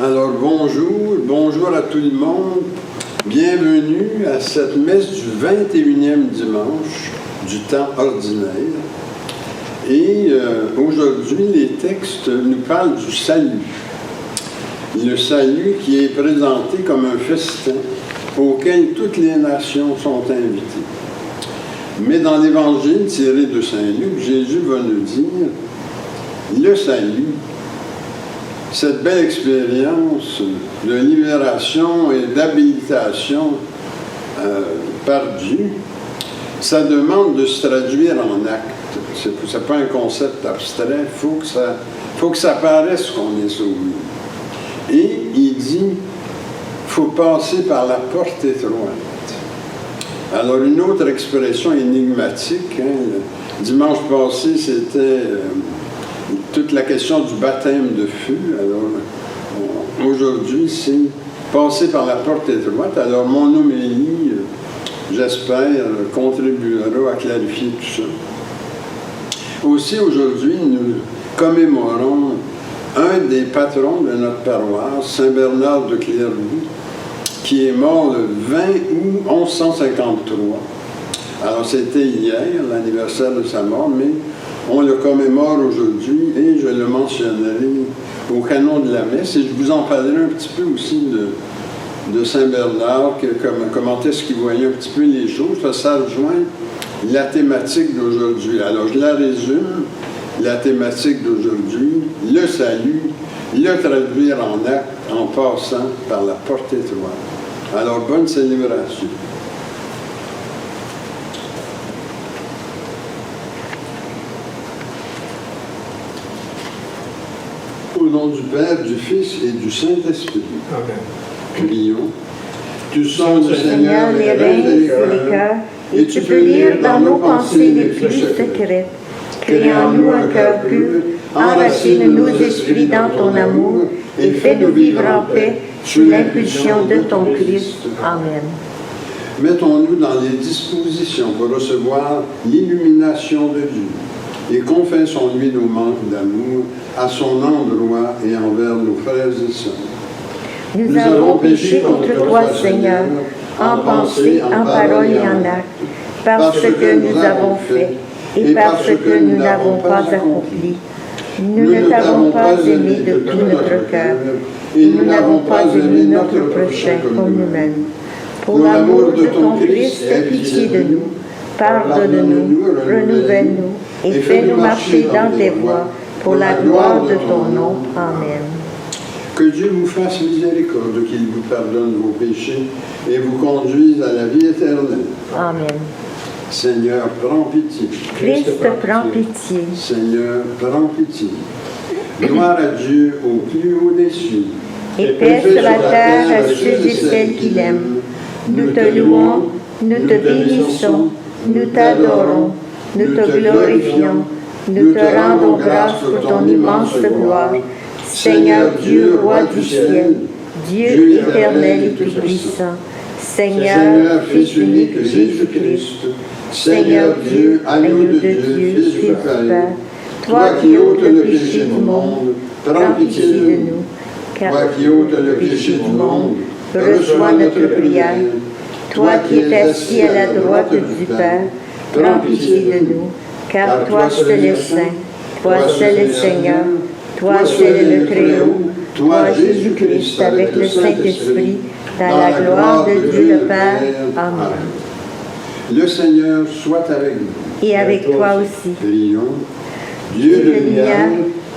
Alors bonjour à tout le monde. Bienvenue à cette messe du 21e dimanche du temps ordinaire. Et aujourd'hui, les textes nous parlent du salut. Le salut qui est présenté comme un festin auquel toutes les nations sont invitées. Mais dans l'Évangile tiré de Saint-Luc, Jésus va nous dire le salut, cette belle expérience de libération et d'habilitation par Dieu, ça demande de se traduire en actes. Ce n'est pas un concept abstrait, il faut que ça paraisse qu'on est sauvé. Et il dit, il faut passer par la porte étroite. Alors, une autre expression énigmatique, le dimanche passé, c'était toute la question du baptême de feu. Alors, aujourd'hui, c'est passer par la porte étroite. Alors, mon homélie, j'espère, contribuera à clarifier tout ça. Aussi, aujourd'hui, nous commémorons un des patrons de notre paroisse, Saint Bernard de Clairvaux, qui est mort le 20 août 1153. Alors, c'était hier, l'anniversaire de sa mort, mais on le commémore aujourd'hui et je le mentionnerai au canon de la messe. Et je vous en parlerai un petit peu aussi de Saint Bernard, comment est-ce qu'il voyait un petit peu les choses. Ça rejoint la thématique d'aujourd'hui. Alors, je la résume. La thématique d'aujourd'hui, le salut, le traduire en acte en passant par la porte étroite. Alors, bonne célébration. Au nom du Père, du Fils et du Saint-Esprit. Amen. Prions. Tu sondes, Seigneur, les reins et les cœurs, et tu peux lire dans nos pensées les plus secrètes. Crée en nous un cœur pur, enracine nos esprits dans ton amour, et fais-nous vivre en paix sous l'impulsion de ton Christ. Amen. Mettons-nous dans les dispositions pour recevoir l'illumination de Dieu, et confessons-lui nos manques d'amour à son endroit et envers nos frères et sœurs. Nous avons péché contre toi, Seigneur, en pensée, en parole et en acte, parce que nous avons fait et parce que nous n'avons pas accompli. Nous ne t'avons pas aimé de tout notre cœur, et nous n'avons pas aimé notre prochain comme nous-mêmes. Pour l'amour de ton Christ, aie pitié de nous, pardonne-nous, renouvelle-nous, et fais-nous marcher dans tes voies, pour la gloire de ton nom. Amen. Que Dieu vous fasse miséricorde, qu'il vous pardonne vos péchés et vous conduise à la vie éternelle. Amen. Seigneur, prends pitié. Christ, prends pitié. Seigneur, prends pitié. Gloire à Dieu au plus haut des cieux. Et paix sur la terre à ceux et celles qui l'aiment. Nous te louons, nous te bénissons, nous t'adorons, nous te glorifions, nous te rendons grâce pour ton immense gloire. Seigneur Dieu, roi du ciel, Dieu éternel et tout-puissant, Seigneur, Fils unique Jésus-Christ, Seigneur Dieu, agneau de Dieu, Fils du Père, toi qui ôtes le péché du monde, prends pitié de nous. Toi qui ôtes le péché du monde, reçois notre prière. Toi qui es assis à la droite du Père, prends pitié de nous, car toi seul es saint, toi seul es Seigneur, toi seul es le Très-Haut, toi Jésus-Christ avec le Saint-Esprit, dans la gloire de Dieu le Père. Amen. Le Seigneur soit avec nous. Et avec toi aussi. Prions. Dieu de lumière,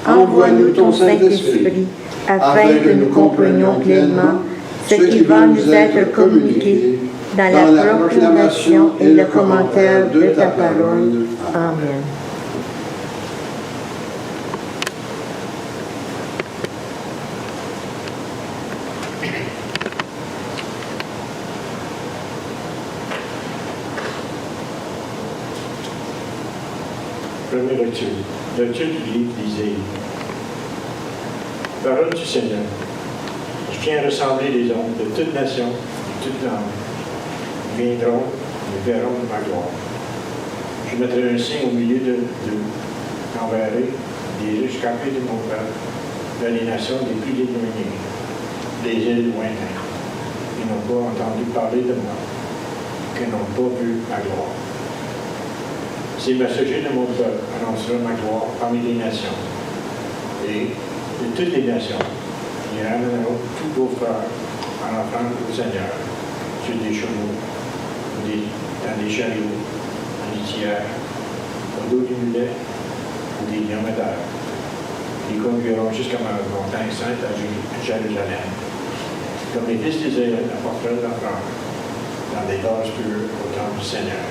envoie-nous ton Saint-Esprit, afin que nous comprenions pleinement ce qui va nous être communiqué dans la proclamation et le commentaire de ta parole. Amen. Première lecture. Lecture du livre d'Isaïe. Parole du Seigneur. Je viens rassembler les hommes de toute nation, de toute langue. Ils viendront et verront ma gloire. Je mettrai un signe au milieu d'eux. J'enverrai des riches capés de mon peuple vers les nations les plus éloignées. des îles lointaines, qui n'ont pas entendu parler de moi, qui n'ont pas vu ma gloire. Ces messagers de mon peuple annonceront ma gloire parmi les nations. Et de toutes les nations, ils ramèneront tous vos frères en offrande au Seigneur sur des chevaux, dans des chariots, en litière, au dos du mulet ou des dromadaires. Ils conduiront jusqu'à ma montagne sainte à Jérusalem. Comme les fils d'Israël apporteront l'offrande dans des vases purs au temple du Seigneur.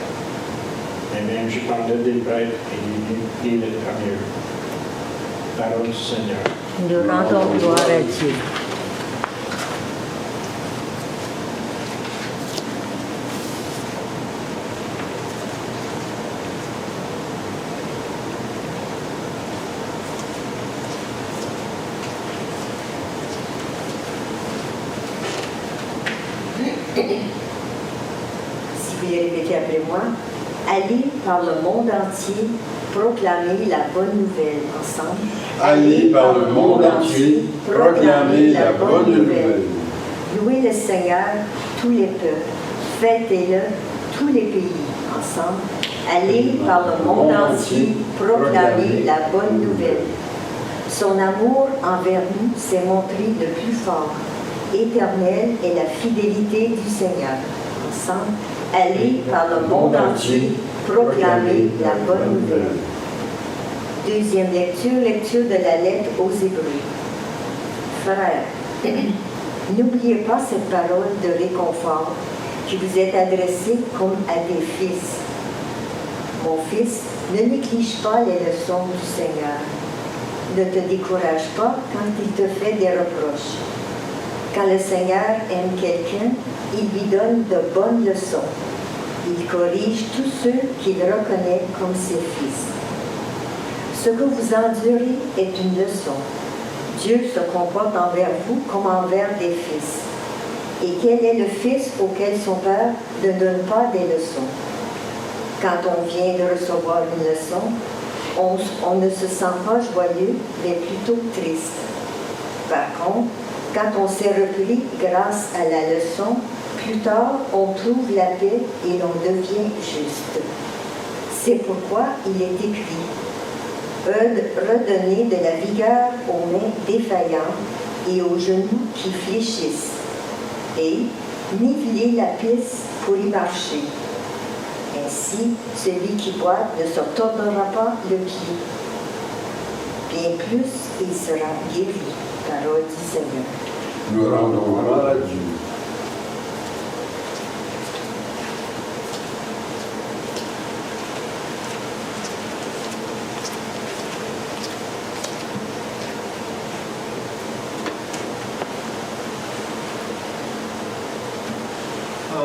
Et même je prendrai des prêtres et les parmi eux. Parole du Seigneur. Nous rendons gloire à Dieu. Si vous les répétez après moi, allez par le monde entier proclamer la bonne nouvelle ensemble. Allez par le monde entier, proclamer la bonne nouvelle. Louez le Seigneur, tous les peuples. Fêtez-le, tous les pays. Ensemble. Allez par le monde entier, proclamer la bonne nouvelle. Son amour envers nous s'est montré de plus fort. Éternelle est la fidélité du Seigneur. Ensemble. Allez par le monde entier, proclamer la bonne nouvelle. Deuxième lecture, lecture de la lettre aux Hébreux. Frères, n'oubliez pas cette parole de réconfort qui vous est adressée comme à des fils. Mon fils, ne néglige pas les leçons du Seigneur. Ne te décourage pas quand il te fait des reproches. Quand le Seigneur aime quelqu'un, il lui donne de bonnes leçons. Il corrige tous ceux qu'il reconnaît comme ses fils. Ce que vous endurez est une leçon. Dieu se comporte envers vous comme envers des fils. Et quel est le fils auquel son père ne donne pas des leçons? Quand on vient de recevoir une leçon, on ne se sent pas joyeux, mais plutôt triste. Par contre, quand on s'est repris grâce à la leçon, plus tard, on trouve la paix et l'on devient juste. C'est pourquoi il est écrit « Redonnez de la vigueur aux mains défaillantes et aux genoux qui fléchissent, et nivelez la piste pour y marcher. Ainsi, celui qui boite ne se tordera pas le pied. Bien plus, il sera guéri. » Parole du Seigneur. Nous rendons gloire à Dieu.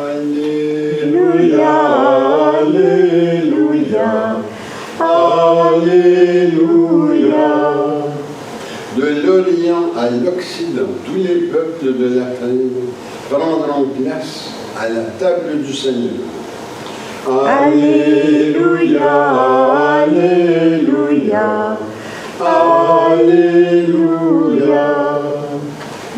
Alléluia, Alléluia, Alléluia. De l'Orient à l'Occident, tous les peuples de la terre prendront place à la table du Seigneur. Alléluia, Alléluia, Alléluia.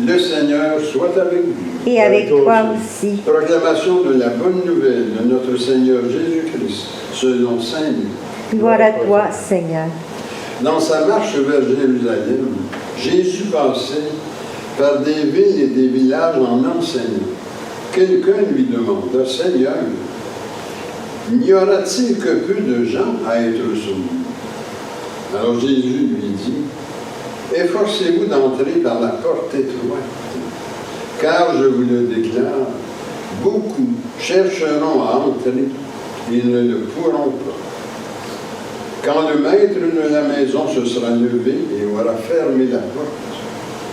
Le Seigneur soit avec vous. Et avec toi aussi. Proclamation de la bonne nouvelle de notre Seigneur Jésus-Christ, selon Saint Luc. Gloire à toi, Seigneur. Dans sa marche vers Jérusalem, Jésus passait par des villes et des villages en enseignant. Quelqu'un lui demanda, « Seigneur, n'y aura-t-il que peu de gens à être sauvés? » Alors Jésus lui dit, « Efforcez-vous d'entrer par la porte étroite, car je vous le déclare, beaucoup chercheront à entrer et ne le pourront pas. Quand le maître de la maison se sera levé et aura fermé la porte,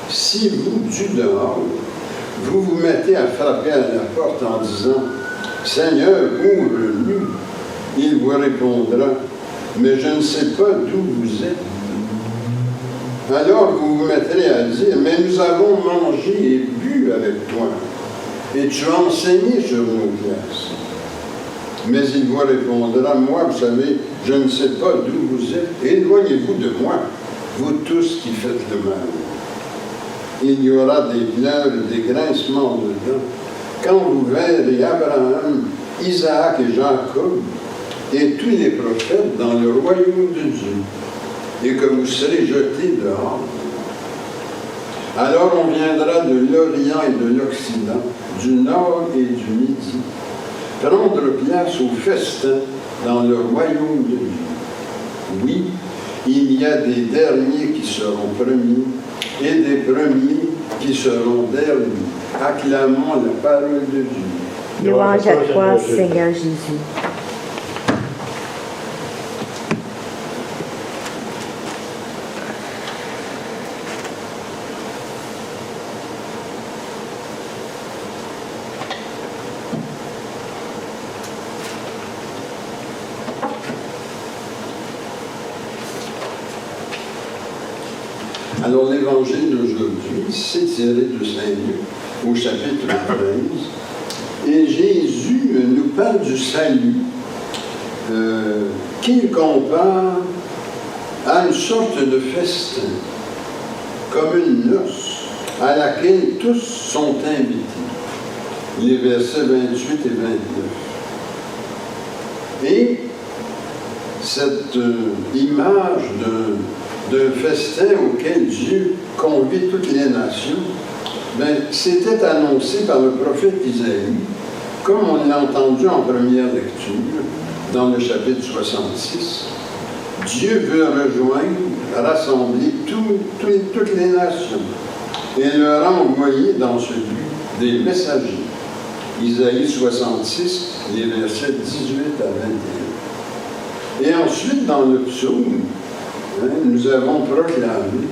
si vous, du dehors, vous vous mettez à frapper à la porte en disant « Seigneur, ouvre-nous », il vous répondra « Mais je ne sais pas d'où vous êtes. » Alors vous vous mettrez à dire « Mais nous avons mangé et bu avec toi, et tu as enseigné sur nos classes. » Mais il vous répondra, « Moi, vous savez, je ne sais pas d'où vous êtes. Éloignez-vous de moi, vous tous qui faites le mal. » il y aura des pleurs et des grincements de dents, quand vous verrez Abraham, Isaac et Jacob, et tous les prophètes dans le royaume de Dieu, et que vous serez jetés dehors. Alors on viendra de l'Orient et de l'Occident, du Nord et du Midi, prendre place au festin dans le royaume de Dieu. Oui, il y a des derniers qui seront premiers, et des premiers qui seront derniers. Acclamons la parole de Dieu. Louange à toi, Seigneur Jésus. Alors l'évangile d'aujourd'hui, c'est tiré de Saint-Luc au chapitre 13. Et Jésus nous parle du salut qu'il compare à une sorte de festin, comme une noce à laquelle tous sont invités. Les versets 28 et 29. Et cette image d'un festin auquel Dieu convie toutes les nations, c'était annoncé par le prophète Isaïe, comme on l'a entendu en première lecture, dans le chapitre 66. Dieu veut rassembler toutes les nations et leur envoyer dans ce but des messagers. Isaïe 66, les versets 18 à 21. Et ensuite, dans le psaume, nous avons proclamé,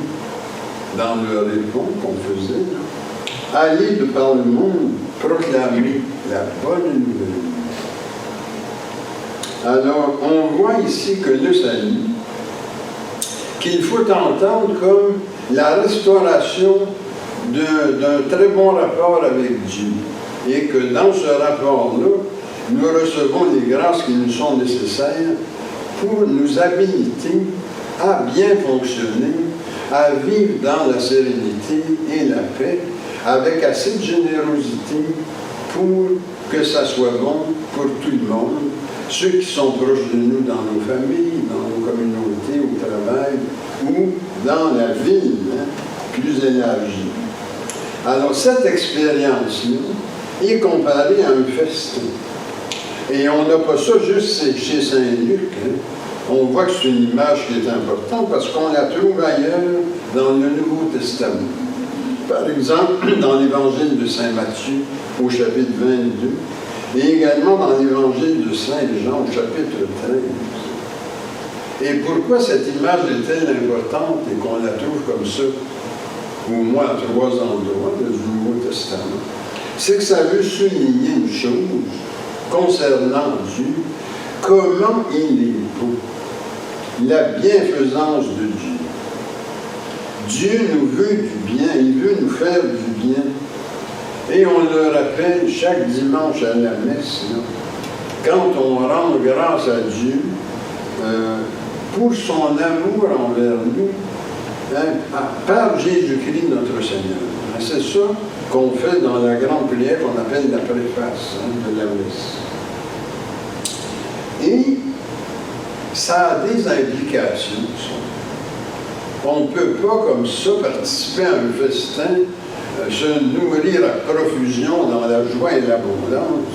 dans le répond qu'on faisait, allez de par le monde proclamer la bonne nouvelle. Alors, on voit ici que le salut, qu'il faut entendre comme la restauration d'un très bon rapport avec Dieu. Et que dans ce rapport-là, nous recevons les grâces qui nous sont nécessaires pour nous habiliter à bien fonctionner, à vivre dans la sérénité et la paix, avec assez de générosité pour que ça soit bon pour tout le monde, ceux qui sont proches de nous dans nos familles, dans nos communautés, au travail ou dans la ville plus élargie. Alors cette expérience-là est comparée à un festin. Et on n'a pas ça juste chez Saint-Luc. On voit que c'est une image qui est importante parce qu'on la trouve ailleurs dans le Nouveau Testament. Par exemple, dans l'Évangile de Saint Matthieu, au chapitre 22, et également dans l'Évangile de Saint Jean, au chapitre 13. Et pourquoi cette image est-elle importante et qu'on la trouve comme ça, au moins à 3 endroits du Nouveau Testament? C'est que ça veut souligner une chose concernant Dieu, comment il est beau, la bienfaisance de Dieu. Dieu nous veut du bien, il veut nous faire du bien. Et on le rappelle chaque dimanche à la messe, là, quand on rend grâce à Dieu pour son amour envers nous, par Jésus-Christ notre Seigneur. C'est ça qu'on fait dans la grande prière qu'on appelle la préface de la messe. Et ça a des implications, ça. On ne peut pas comme ça participer à un festin, se nourrir à profusion dans la joie et l'abondance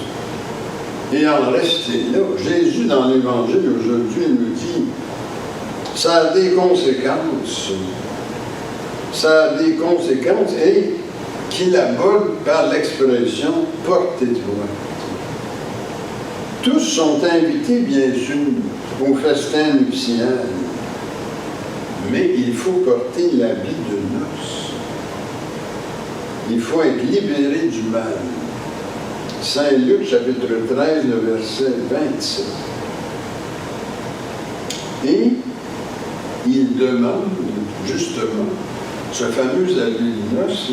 et en rester là. Jésus, dans l'Évangile aujourd'hui, nous dit, ça a des conséquences. Ça a des conséquences et qu'il aborde par l'expression « portez-toi ». Tous sont invités, bien sûr, au festin nuptial, mais il faut porter l'habit de noces. Il faut être libéré du mal. Saint Luc, chapitre 13, le verset 27. Et il demande, justement, ce fameux habit de noces,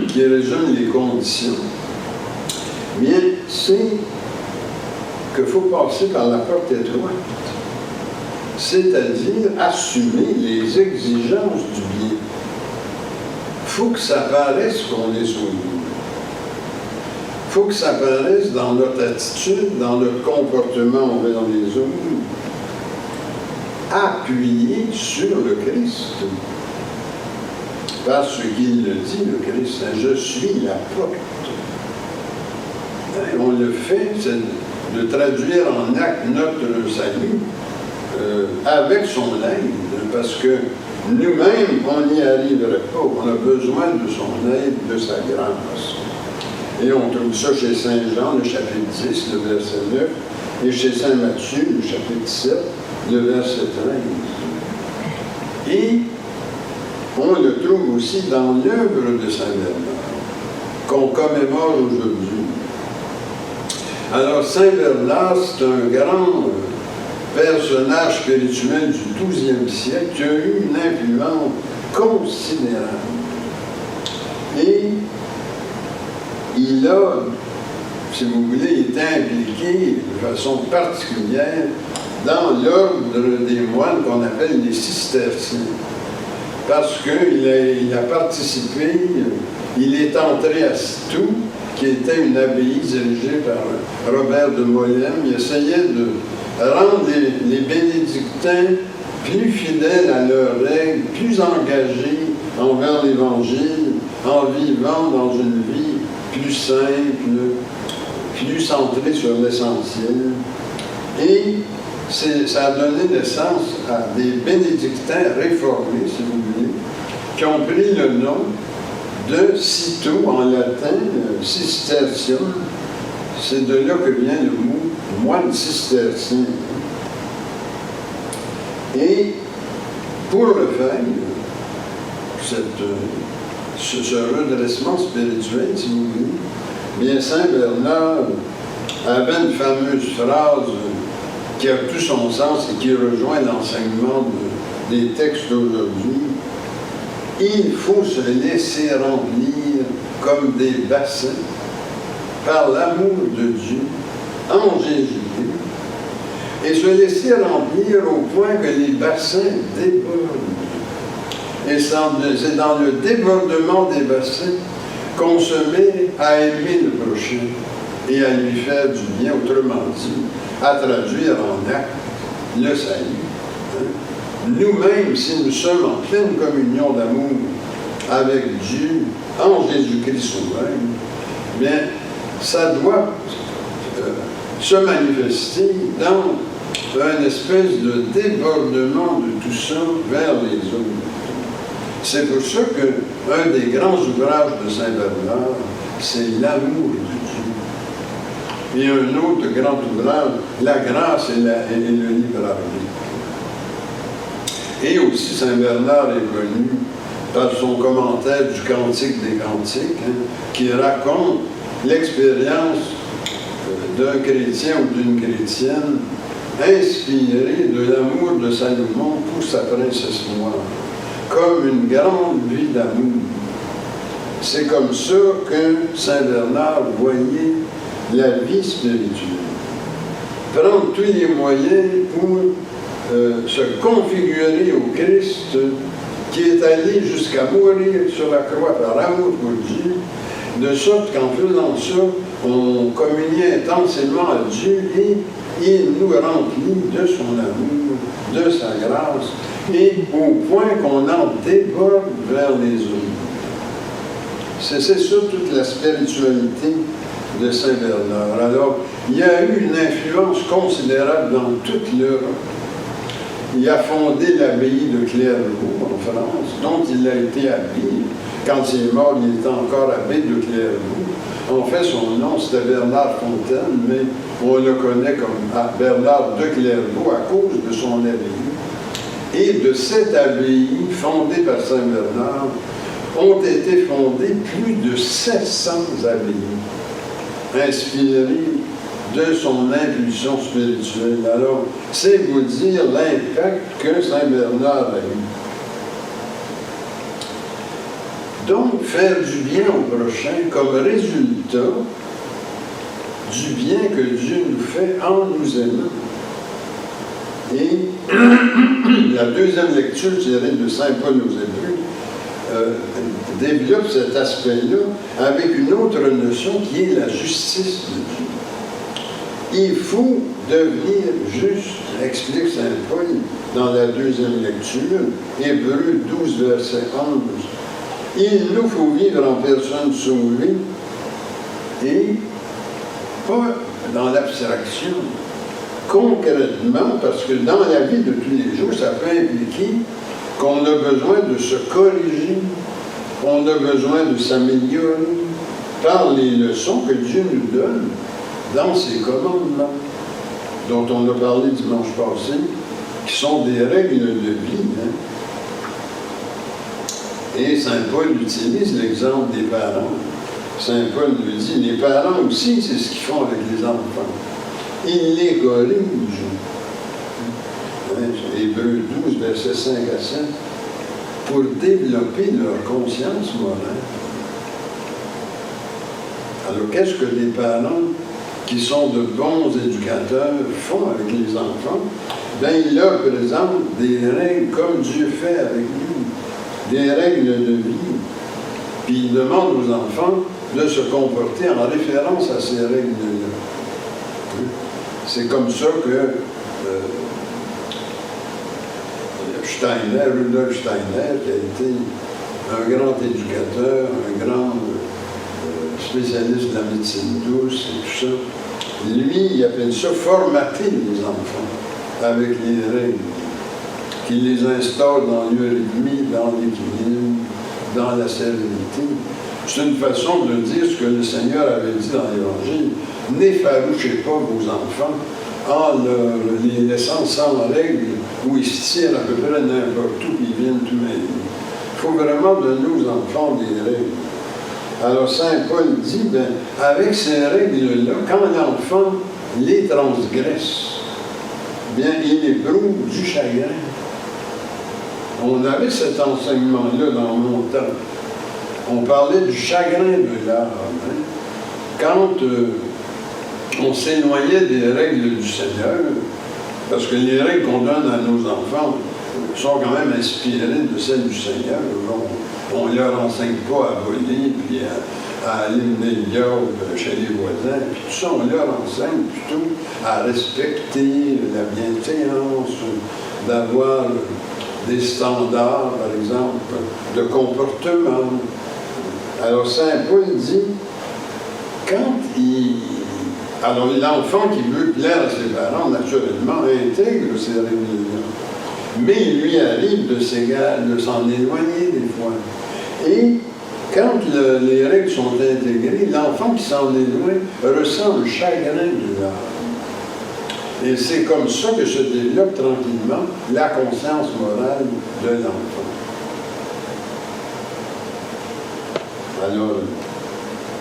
qui résume les conditions, bien, c'est qu'il faut passer par la porte étroite, c'est-à-dire assumer les exigences du bien. faut que ça paraisse qu'on est sauvé. Il faut que ça paraisse dans notre attitude, dans notre comportement envers les autres, appuyé sur le Christ. Parce qu'il le dit, le Christ, je suis la porte. On le fait, c'est de traduire en acte notre salut avec son aide, parce que nous-mêmes, on n'y arriverait pas. On a besoin de son aide, de sa grâce. Et on trouve ça chez Saint Jean, le chapitre 10, le verset 9, et chez Saint Matthieu, le chapitre 7, le verset 13. Et on le trouve aussi dans l'œuvre de Saint Bernard, qu'on commémore aujourd'hui. Alors, Saint Bernard, c'est un grand personnage spirituel du XIIe siècle qui a eu une influence considérable. Et il a, si vous voulez, été impliqué de façon particulière dans l'ordre des moines qu'on appelle les cisterciens. Parce qu'il a participé, il est entré à Cîteaux, qui était une abbaye dirigée par Robert de Molène. Il essayait de rendre les bénédictins plus fidèles à leurs règles, plus engagés envers l'Évangile, en vivant dans une vie plus simple, plus centrée sur l'essentiel. Et ça a donné naissance à des bénédictins réformés, si vous voulez, qui ont pris le nom de Cîteaux, en latin, cistercium. C'est de là que vient le mot moine cistercien. Et pour le faire, ce redressement spirituel, si vous voulez, bien Saint Bernard avait une fameuse phrase qui a tout son sens et qui rejoint l'enseignement des textes d'aujourd'hui. Il faut se laisser remplir comme des bassins par l'amour de Dieu en Jésus-Christ et se laisser remplir au point que les bassins débordent. Et c'est dans le débordement des bassins qu'on se met à aimer le prochain et à lui faire du bien, autrement dit, à traduire en acte le salut. Nous-mêmes, si nous sommes en pleine communion d'amour avec Dieu, en Jésus-Christ souverain, bien, ça doit se manifester dans une espèce de débordement de tout ça vers les autres. C'est pour ça qu'un des grands ouvrages de Saint Bernard, c'est l'amour de Dieu. Et un autre grand ouvrage, la grâce et le libre arbitre. Et aussi, Saint Bernard est connu par son commentaire du Cantique des Cantiques, qui raconte l'expérience d'un chrétien ou d'une chrétienne inspirée de l'amour de Salomon pour sa princesse noire, comme une grande vie d'amour. C'est comme ça que Saint Bernard voyait la vie spirituelle. Prendre tous les moyens pour se configurer au Christ qui est allé jusqu'à mourir sur la croix par amour pour Dieu, de sorte qu'en faisant ça, on communiait intensément à Dieu et il nous remplit de son amour, de sa grâce, et au point qu'on en déborde vers les autres. C'est ça toute la spiritualité de Saint Bernard. Alors, il y a eu une influence considérable dans toute l'Europe. Il a fondé l'abbaye de Clairvaux en France, dont il a été abbé. Quand il est mort, il était encore abbé de Clairvaux. En fait, son nom, c'était Bernard Fontaine, mais on le connaît comme Bernard de Clairvaux à cause de son abbaye. Et de cette abbaye, fondée par Saint Bernard, ont été fondées plus de 700 abbayes, inspirées de son impulsion spirituelle. Alors, c'est vous dire l'impact que Saint Bernard a eu. Donc, faire du bien au prochain comme résultat du bien que Dieu nous fait en nous aimant. Et la deuxième lecture tirée de Saint Paul aux Hébreux développe cet aspect-là avec une autre notion qui est la justice de Dieu. Il faut devenir juste, explique saint Paul dans la deuxième lecture, Hébreux 12, verset 11. Il nous faut vivre en personne sauvée et pas dans l'abstraction, concrètement, parce que dans la vie de tous les jours, ça peut impliquer qu'on a besoin de se corriger, qu'on a besoin de s'améliorer par les leçons que Dieu nous donne dans ses commandements, dont on a parlé dimanche passé, qui sont des règles de vie. Hein? Et saint Paul utilise l'exemple des parents. Saint Paul nous dit, les parents aussi, c'est ce qu'ils font avec les enfants. Ils les corrigent. Hébreux 12, versets 5 à 7, pour développer leur conscience morale. Alors, qu'est-ce que les parents qui sont de bons éducateurs font avec les enfants? Bien, ils leur présentent des règles comme Dieu fait avec nous, des règles de vie. Puis ils demandent aux enfants de se comporter en référence à ces règles-là. C'est comme ça que Rudolf Steiner, qui a été un grand éducateur, un grand spécialiste de la médecine douce et tout ça, lui, il appelle ça formater les enfants avec les règles, qui les instaure dans l'eurythmie, dans l'équilibre, dans la sérénité. C'est une façon de dire ce que le Seigneur avait dit dans l'Évangile. N'effarouchez pas vos enfants en les laissant sans règles, où ils se tiennent à peu près n'importe où, puis ils viennent tout mêler. Il faut vraiment donner aux enfants des règles. Alors saint Paul dit, bien, avec ces règles-là, quand l'enfant les transgresse, bien, il éprouve du chagrin. On avait cet enseignement-là dans mon temps. On parlait du chagrin de l'âme. Hein? Quand on s'éloignait des règles du Seigneur, parce que les règles qu'on donne à nos enfants sont quand même inspirées de celles du Seigneur. On ne leur enseigne pas à voler, puis à aller mener le diable chez les voisins, puis tout ça, on leur enseigne plutôt à respecter la bienséance, d'avoir des standards, par exemple, de comportement. Alors, saint Paul dit, quand alors, l'enfant qui veut plaire à ses parents, naturellement, intègre ces règles-là. Mais il lui arrive de s'en éloigner des fois. Et quand les règles sont intégrées, l'enfant qui s'en éloigne ressent un chagrin de l'âme. Et c'est comme ça que se développe tranquillement la conscience morale de l'enfant. Alors,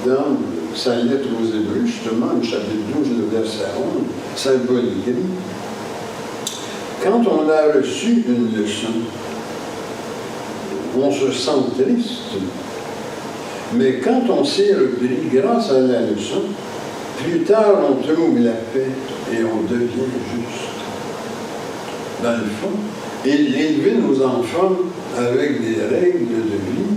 dans sa lettre aux Hébreux, justement, le chapitre 12, le verset 11, saint Paul écrit, quand on a reçu une leçon, on se sent triste, mais quand on s'est repris grâce à la leçon, plus tard on trouve la paix et on devient juste. Dans le fond, élever nos enfants avec des règles de vie,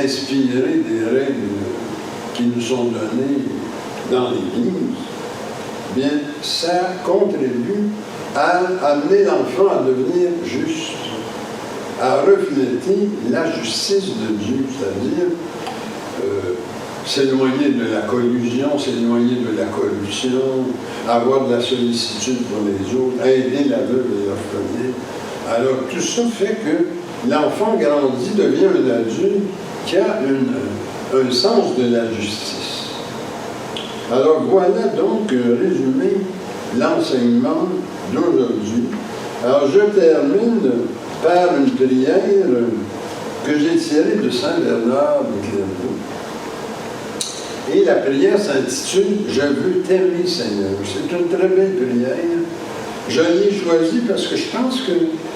inspirer des règles qui nous sont données dans l'Église, bien, ça contribue à amener l'enfant à devenir juste, à refléter la justice de Dieu, c'est-à-dire s'éloigner de la collusion, s'éloigner de la corruption, avoir de la sollicitude pour les autres, aider l'aveugle et l'orphelin. Alors, tout ça fait que l'enfant grandit, devient un adulte qui a un sens de la justice. Alors, voilà donc résumé l'enseignement d'aujourd'hui. Alors, je termine par une prière que j'ai tirée de saint Bernard de Clairvaux. Et la prière s'intitule « Je veux t'aimer, Seigneur ». C'est une très belle prière. Je l'ai choisie parce que je pense que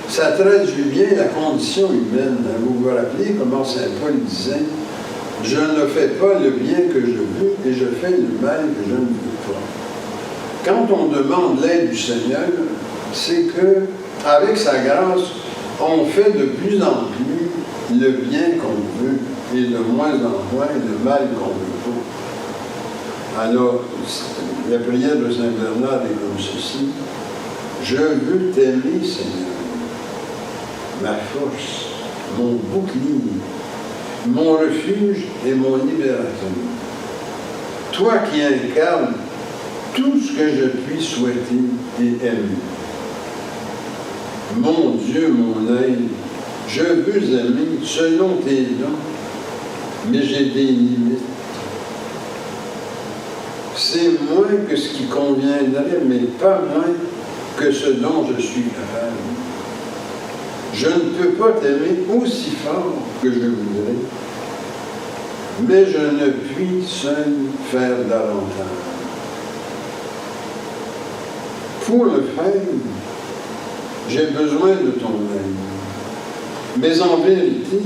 ça traduit bien la condition humaine. Vous vous rappelez comment saint Paul disait « Je ne fais pas le bien que je veux et je fais le mal que je ne veux pas ». Quand on demande l'aide du Seigneur, c'est que avec sa grâce, On fait de plus en plus le bien qu'on veut et de moins en moins le mal qu'on veut pas. Alors, la prière de Saint Bernard est comme ceci. Je veux t'aimer, Seigneur, ma force, mon bouclier, mon refuge et mon libérateur. Toi qui incarnes tout ce que je puis souhaiter et aimer. Mon Dieu, mon aide, je veux aimer selon tes dons, mais j'ai des limites. C'est moins que ce qui conviendrait, mais pas moins que ce dont je suis capable. Je ne peux pas t'aimer aussi fort que je voudrais, mais je ne puis seul faire davantage. Pour le faire, j'ai besoin de ton aide. Mais en vérité,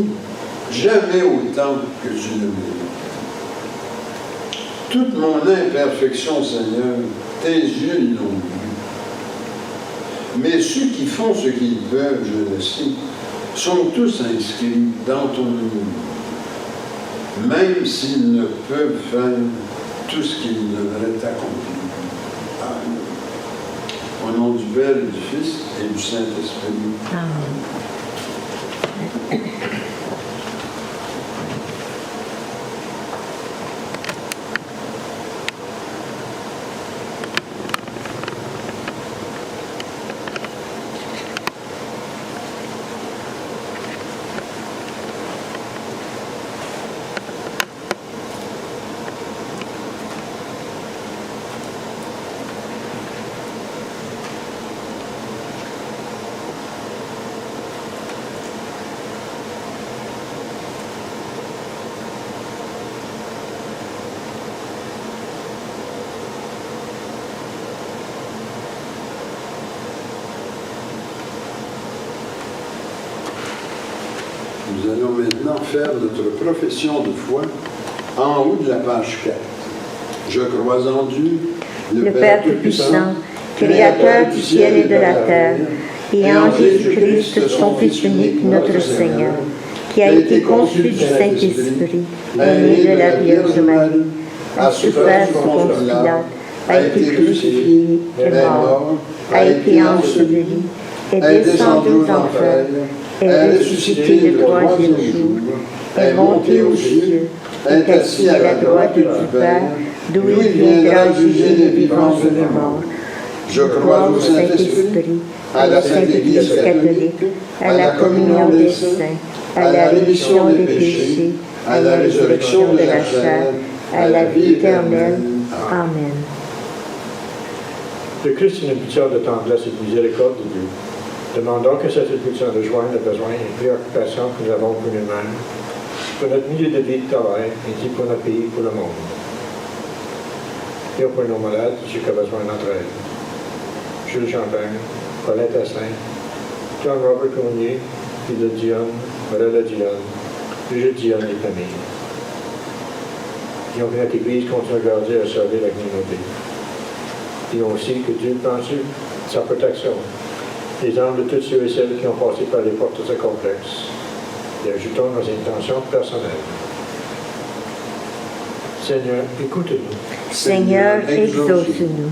jamais autant que tu le mérites. Toute mon imperfection, Seigneur, tes yeux l'ont vu. Mais ceux qui font ce qu'ils peuvent, je le sais, sont tous inscrits dans ton nom, même s'ils ne peuvent faire tout ce qu'ils devraient accomplir. Amen. Au nom du Père, du Fils et du Saint-Esprit. Amen. Nous allons maintenant faire notre profession de foi en haut de la page 4. Je crois en Dieu, Le Père Tout-Puissant, Créateur du ciel et de la terre, et en Jésus-Christ, son Fils unique, notre Seigneur, qui a été conçu du Saint-Esprit, est né de la Vierge Marie, a souffert sous Ponce Pilate, a été crucifié, est mort, a été enseveli, est descendu aux enfers, est ressuscité le troisième jour, est monté aux cieux, est assis à la droite du Père, d'où il viendra juger les vivants et les morts. Je crois au Saint-Esprit, à la Sainte Église catholique, à la communion des saints, à la rémission des péchés, à la résurrection de la chair, à la vie éternelle. Amen. Le Christ est une pitié de tendresse et de miséricorde de Dieu. Demandons que cette impulsion rejoigne le besoin et préoccupation que nous avons pour nous-mêmes, pour notre milieu de vie de travail, ainsi pour notre pays et pour le monde. Et pour nos malades, ceux qui ont besoin de notre aide. Jules Champagne, Paulette Asselin, John Robert Cournier, Philippe Dionne, Morella Dionne, Brigitte Dionne et famille. Prions que notre Église continue à garder et à servir la communauté. Prions aussi que Dieu prenne sa protection, les âmes de tous ceux et celles qui ont passé par les portes de ce complexe, et ajoutons nos intentions personnelles. Seigneur, écoute-nous. Seigneur, exauce-nous.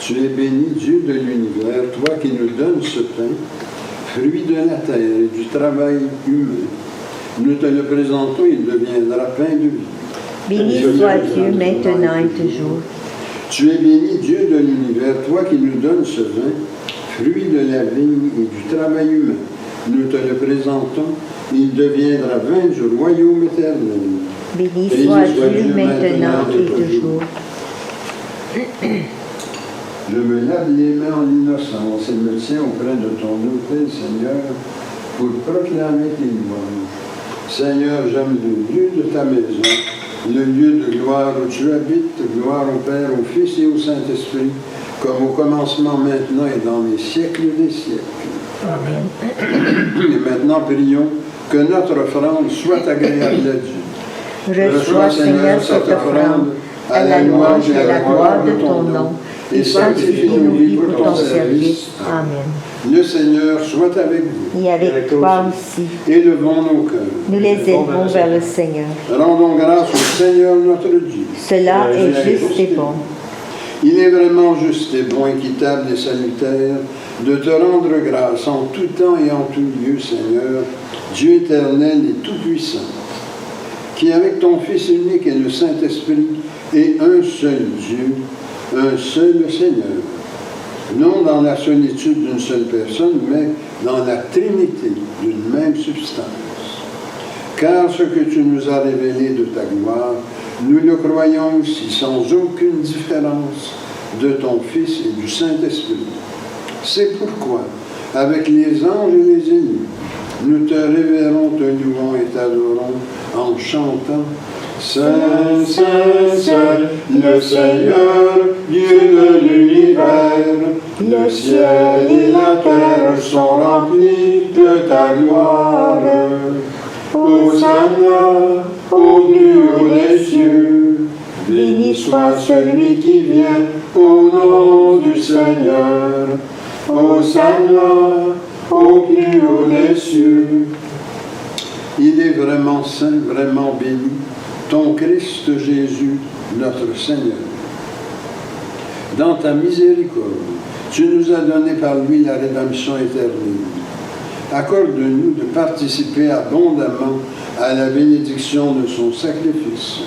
Tu es béni, Dieu de l'univers, toi qui nous donnes ce pain, fruit de la terre et du travail humain. Nous te le présentons, il deviendra pain de vie. Béni soit Dieu maintenant et toujours. Tu es béni, Dieu de l'univers, toi qui nous donnes ce vin, fruit de la vigne et du travail humain. Nous te le présentons, il deviendra vin du royaume éternel. Béni soit Dieu maintenant et toujours. Je me lave les mains en innocence et me tiens auprès de ton autel, Seigneur, pour proclamer tes louanges. Seigneur, j'aime le lieu de ta maison, le lieu de gloire où tu habites, gloire au Père, au Fils et au Saint-Esprit, comme au commencement, maintenant et dans les siècles des siècles. Amen. Et maintenant, prions que notre offrande soit agréable à Dieu. Reçois, Seigneur, cette offrande à la louange et à la gloire de ton nom, et sanctifie nos vies pour ton service. Amen. Le Seigneur soit avec vous. Et avec toi aussi. Élevons nos cœurs. Nous les élevons vers le Seigneur. Rendons grâce au Seigneur notre Dieu. Cela est juste et bon. Il est vraiment juste et bon, équitable et salutaire de te rendre grâce en tout temps et en tout lieu, Seigneur, Dieu éternel et tout-puissant, qui avec ton Fils unique et le Saint-Esprit est un seul Dieu, un seul Seigneur, non dans la solitude d'une seule personne, mais dans la Trinité d'une même substance. Car ce que tu nous as révélé de ta gloire, nous le croyons aussi sans aucune différence de ton Fils et du Saint-Esprit. C'est pourquoi, avec les anges et les élus, nous te révérons, te louons et t'adorons en chantant Saint, Saint, Saint, le Seigneur, Dieu de l'univers, le ciel et la terre sont remplis de ta gloire. Hosanna, au plus haut des cieux, béni soit celui qui vient au nom du Seigneur. Hosanna, au plus haut des cieux. Il est vraiment saint, vraiment béni, ton Christ Jésus, notre Seigneur. Dans ta miséricorde, tu nous as donné par lui la rédemption éternelle. Accorde-nous de participer abondamment à la bénédiction de son sacrifice.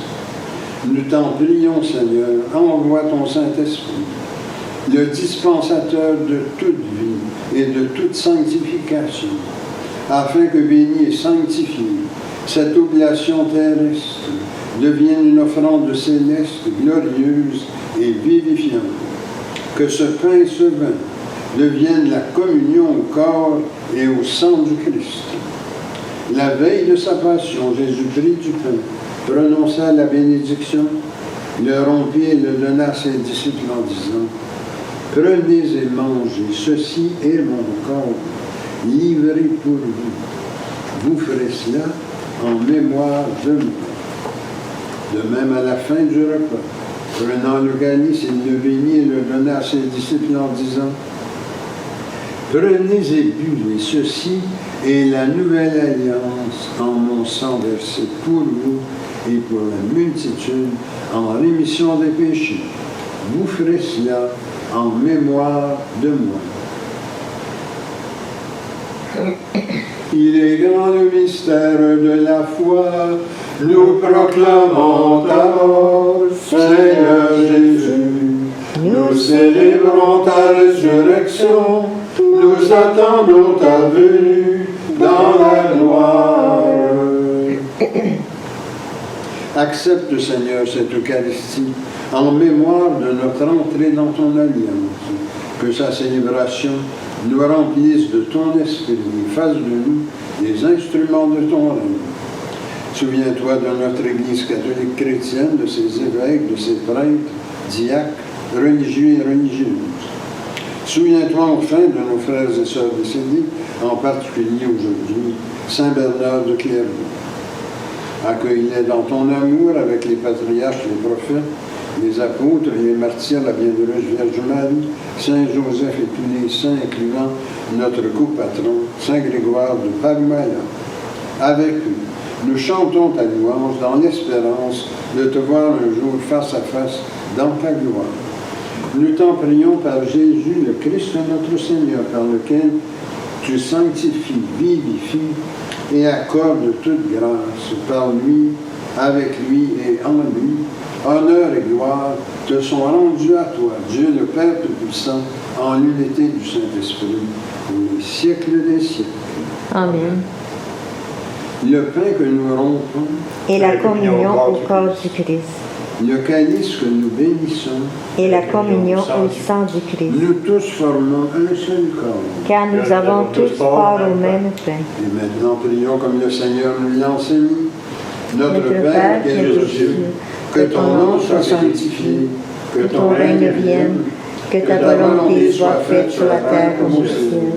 Nous t'en prions, Seigneur, envoie ton Saint-Esprit, le dispensateur de toute vie et de toute sanctification, afin que béni et sanctifié, cette oblation terrestre devienne une offrande céleste, glorieuse et vivifiante. Que ce pain et ce vin deviennent la communion au corps et au sang du Christ. La veille de sa passion, Jésus prit du pain, prononça la bénédiction, le rompit et le donna à ses disciples en disant « Prenez et mangez, ceci est mon corps, livré pour vous. Vous ferez cela en mémoire de moi. » De même, à la fin du repas, prenant le calice, il le bénit et le donna à ses disciples en disant « Prenez et buvez, ceci est la nouvelle alliance en mon sang versé pour vous et pour la multitude en rémission des péchés. Vous ferez cela en mémoire de moi. » Il est grand le mystère de la foi, nous proclamons ta mort, Seigneur Jésus. Nous célébrons ta résurrection, nous attendons ta venue dans la gloire. Accepte, Seigneur, cette Eucharistie en mémoire de notre entrée dans ton alliance. Que sa célébration nous remplisse de ton esprit et fasse de nous des instruments de ton règne. Souviens-toi de notre Église catholique chrétienne, de ses évêques, de ses prêtres, diacres, religieux et religieuses. Souviens-toi enfin de nos frères et sœurs décédés, en particulier aujourd'hui, Saint Bernard de Clairvaux. Accueille-les dans ton amour avec les patriarches, les prophètes, les apôtres et les martyrs, la bienheureuse Vierge Marie, Saint Joseph et tous les saints, incluant notre copatron, Saint Grégoire de Palmala. Avec eux, nous chantons ta louange dans l'espérance de te voir un jour face à face dans ta gloire. Nous t'en prions par Jésus, le Christ notre Seigneur, par lequel tu sanctifies, vivifies et accordes toute grâce. Par lui, avec lui et en lui, honneur et gloire te sont rendus à toi, Dieu le Père Tout-Puissant, en l'unité du Saint-Esprit, pour les siècles des siècles. Amen. Le pain que nous rompons, Et la communion au corps du Christ. le calice que nous bénissons, Et la communion au sang du Christ. nous tous formons un seul corps. Car nous avons tous part au même pain. Et maintenant, prions comme le Seigneur nous l'a enseigné. Notre Père qui es aux cieux, que ton nom soit sanctifié, que ton règne vienne, que ta volonté soit faite sur la terre comme au ciel.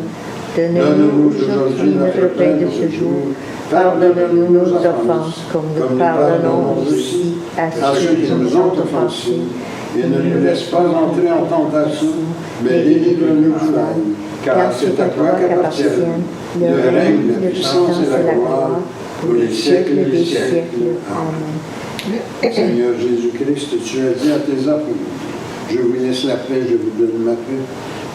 Donne-nous aujourd'hui notre pain de ce jour. Pardonne-nous nos offenses, comme nous pardonnons aussi à ceux qui nous ont offensés. Et ne nous laisse pas entrer en tentation, mais délivre-nous du mal. Car c'est à toi qu'appartiennent le règne, la puissance et la gloire, pour les siècles des siècles. Amen. Seigneur Jésus-Christ, tu as dit à tes apôtres, je vous laisse la paix, je vous donne ma paix.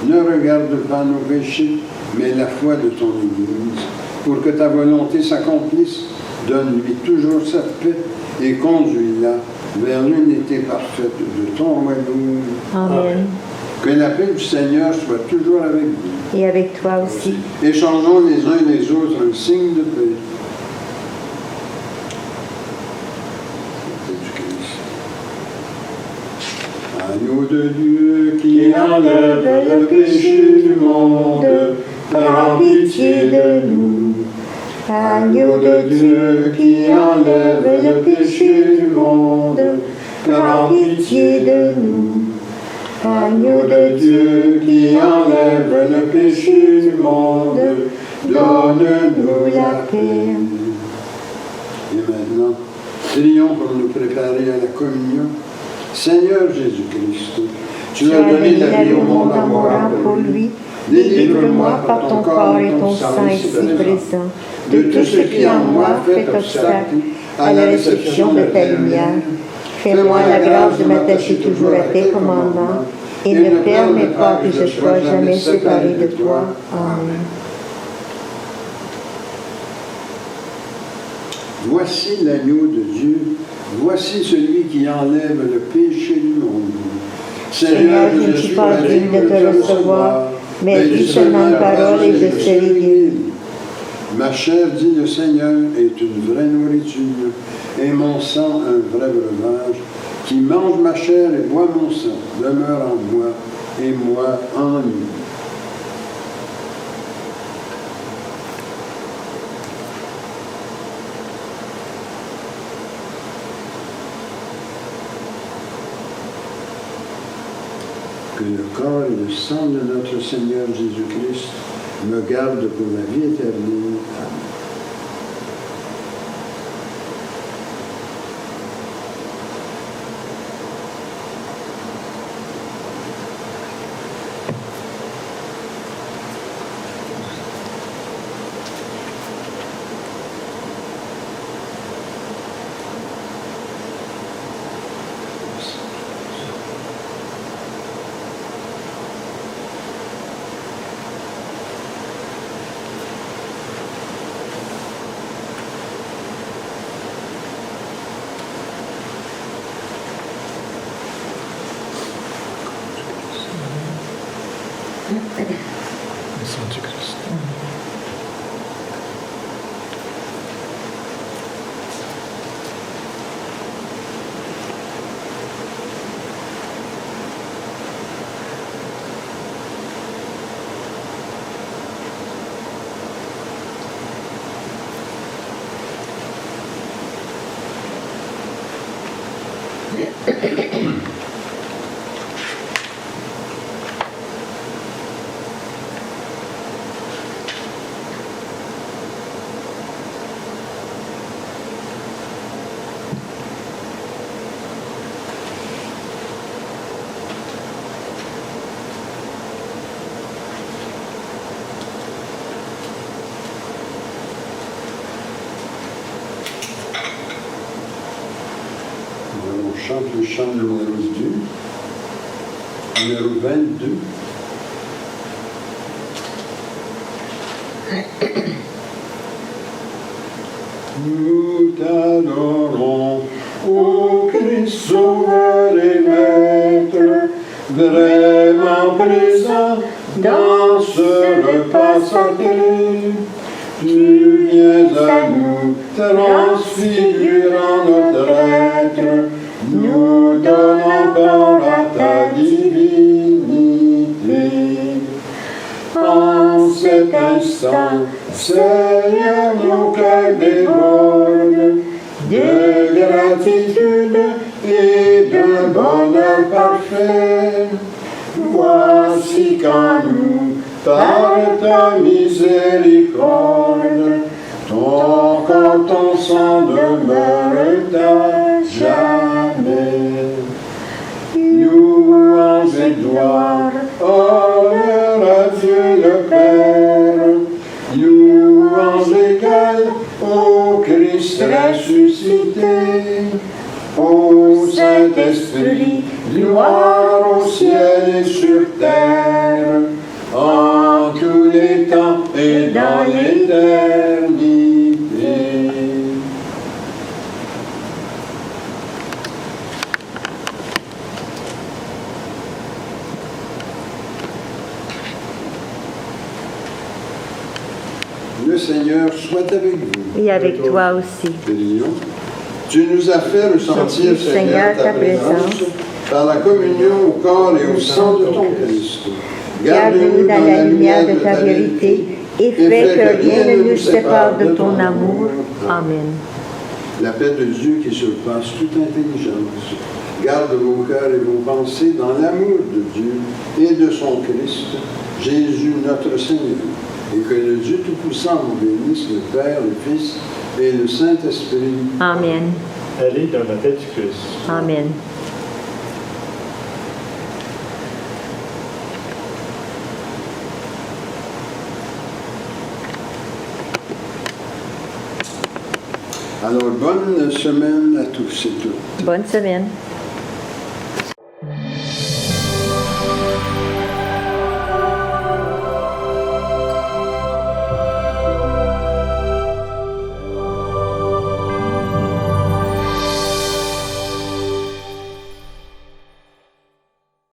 Ne regarde pas nos péchés, mais la foi de ton Église. Pour que ta volonté s'accomplisse, donne-lui toujours sa paix et conduis-la vers l'unité parfaite de ton royaume. Amen. Que la paix du Seigneur soit toujours avec vous. Et avec toi aussi. Échangeons les uns les autres un signe de paix. Agneau de Dieu qui enlève le péché du monde, prends pitié de nous. Agneau de Dieu qui enlève le péché du monde, prends pitié de nous. Agneau de Dieu qui enlève le péché du monde, donne-nous la paix. Et maintenant, prions pour nous préparer à la communion. Seigneur Jésus-Christ, tu as donné la vie au monde en mourant pour lui. Délivre-moi par ton corps et ton sang ici présent de tout ce qui en moi fait obstacle à la réception de ta lumière. Fais-moi la grâce de m'attacher toujours à tes commandements et ne permets pas que je sois jamais séparé de toi. Amen. Voici l'agneau de Dieu, voici celui qui enlève le péché du monde. Seigneur, je ne suis pas digne de te recevoir, mais dis seulement une parole et je serai guéri. Ma chair, dit le Seigneur, est une vraie nourriture, et mon sang un vrai breuvage. Qui mange ma chair et boit mon sang demeure en moi, et moi en lui. Que le corps et le sang de notre Seigneur Jésus-Christ me gardent pour la vie éternelle. Amen. Le sang du Christ. On chante le chant numéro 2. numéro 22. Nous t'adorons, ô Christ sauveur et maître, vraiment présent dans ce repas sacré. Tu viens à nous, transfigurant notre être, nous donnons corps à ta divinité. En cet instant, Seigneur, nos cœurs débordent de gratitude et d'un bonheur parfait. Voici qu'en nous, par ta miséricorde, ton corps, ton sang demeure à jamais. Louange et gloire, honneur à Dieu le Père. Louange égale au Christ ressuscité. Ô Saint-Esprit, gloire au ciel et sur terre, en tous les temps et dans l'éternité. Le Seigneur soit avec vous. Et avec toi aussi. Prions. Tu nous as fait ressentir, Seigneur, ta présence par la communion au corps et au sang de ton Christ. Garde-nous dans la lumière de ta vérité et fais que rien ne nous sépare de ton amour. Amen. La paix de Dieu qui surpasse toute intelligence garde vos cœurs et vos pensées dans l'amour de Dieu et de son Christ, Jésus notre Seigneur. Et que le Dieu Tout-Puissant vous bénisse, le Père, le Fils et le Saint-Esprit. Amen. Allez dans la paix du Christ. Amen. Alors, bonne semaine à tous et toutes. Bonne semaine.